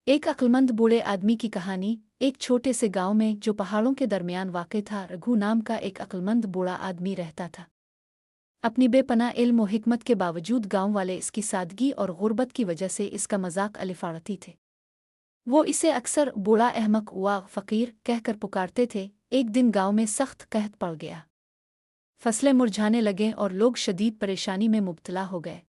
एक अक्लमंद बूढ़े आदमी की कहानी। एक छोटे से गांव में जो पहाड़ों के दरमियान वाक़ था, रघु नाम का एक अक्लमंद बूढ़ा आदमी रहता था। अपनी बेपनाह इल्म व हिकमत के बावजूद गांव वाले इसकी सादगी और गुर्बत की वजह से इसका मजाक अलिफाड़ती थे। वो इसे अक्सर बूढ़ा अहमक व फ़कीर कहकर पुकारते थे। एक दिन गांव में सख्त कहत पड़ गया। फसलें मुरझाने लगे और लोग शदीद परेशानी में मुब्तला हो गए।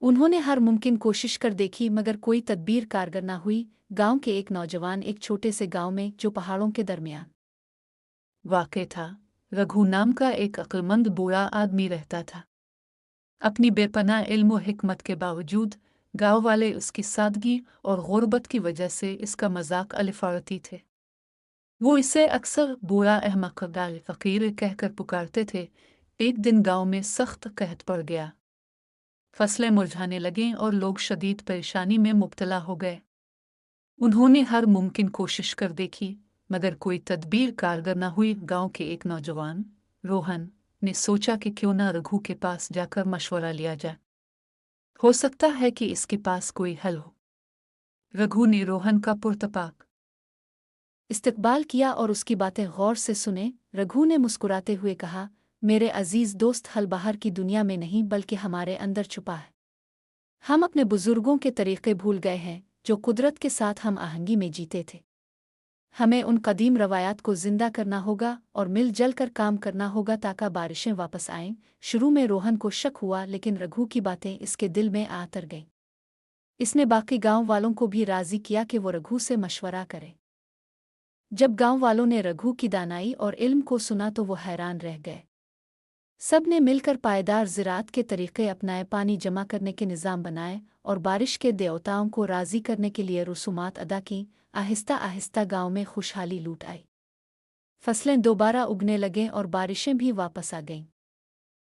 उन्होंने हर मुमकिन कोशिश कर देखी मगर कोई तदबीर कारगर न हुई। गांव के एक नौजवान एक छोटे से गांव में जो पहाड़ों के दरमियान वाक़ था, रघु नाम का एक अक्लमंद बूढ़ा आदमी रहता था। अपनी बेपनाह इल्म व हिकमत के बावजूद गांव वाले उसकी सादगी और गुर्बत की वजह से इसका मजाक अलिफाड़ती थे। वो इसे अक्सर बूढ़ा अहमक फ़कीर कहकर पुकारते थे। एक दिन गांव में सख्त कहत पड़ गया। फसलें मुरझाने लगीं और लोग शदीद परेशानी में मुब्तला हो गए। उन्होंने हर मुमकिन कोशिश कर देखी मगर कोई तदबीर कारगर न हुई। गांव के एक नौजवान रोहन ने सोचा कि क्यों न रघु के पास जाकर मशवरा लिया जाए, हो सकता है कि इसके पास कोई हल हो। रघु ने रोहन का पुरतपाक इस्तकबाल किया और उसकी बातें गौर से सुने। रघु ने मुस्कुराते हुए कहा, मेरे अजीज दोस्त, हल बाहर की दुनिया में नहीं बल्कि हमारे अंदर छुपा है। हम अपने बुजुर्गों के तरीक़े भूल गए हैं जो कुदरत के साथ हम आहंगी में जीते थे। हमें उन कदीम रवायात को जिंदा करना होगा और मिल जल कर काम करना होगा ताकि बारिशें वापस आएं। शुरू में रोहन को शक हुआ लेकिन रघु की बातें इसके दिल में आ उतर गईं। इसने बाकी गांव वालों को भी राजी किया कि वो रघु से मशवरा करें। जब गांव वालों ने रघु की दानाई और इल्म को सुना तो वो हैरान रह गए। सब ने मिलकर पायदार ज़राअत के तरीक़े अपनाए, पानी जमा करने के निज़ाम बनाए और बारिश के देवताओं को राज़ी करने के लिए रसूमात अदा की। आहिस्ता आहिस्ता गांव में खुशहाली लूट आई। फसलें दोबारा उगने लगें और बारिशें भी वापस आ गईं।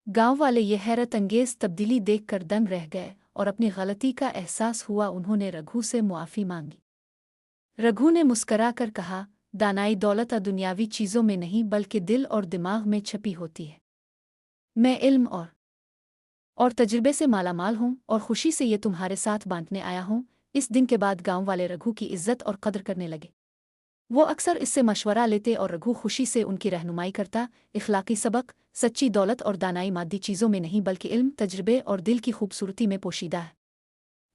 गांव वाले ये हैरत अंगेज़ तब्दीली देखकर दंग रह गए और अपनी गलती का एहसास हुआ। उन्होंने रघु से मुआफ़ी मांगी। रघु ने मुस्करा कर कहा, दानाई दौलत दुनियावी चीज़ों में नहीं बल्कि दिल और दिमाग में छपी होती है। मैं इल्म और तजुर्बे से मालामाल हूँ और खुशी से ये तुम्हारे साथ बांटने आया हूँ। इस दिन के बाद गांव वाले रघु की इज्जत और कद्र करने लगे। वो अक्सर इससे मशवरा लेते और रघु खुशी से उनकी रहनुमाई करता। इखलाकी सबक, सच्ची दौलत और दानाई मादी चीज़ों में नहीं बल्कि इल्म, तजुर्बे और दिल की खूबसूरती में पोशीदा है।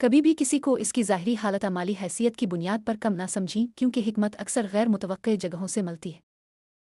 कभी भी किसी को इसकी ज़ाहिरी हालत माली हैसियत की बुनियाद पर कम ना समझी, क्योंकि हिकमत अक्सर गैर मुतवक्के जगहों से मिलती है।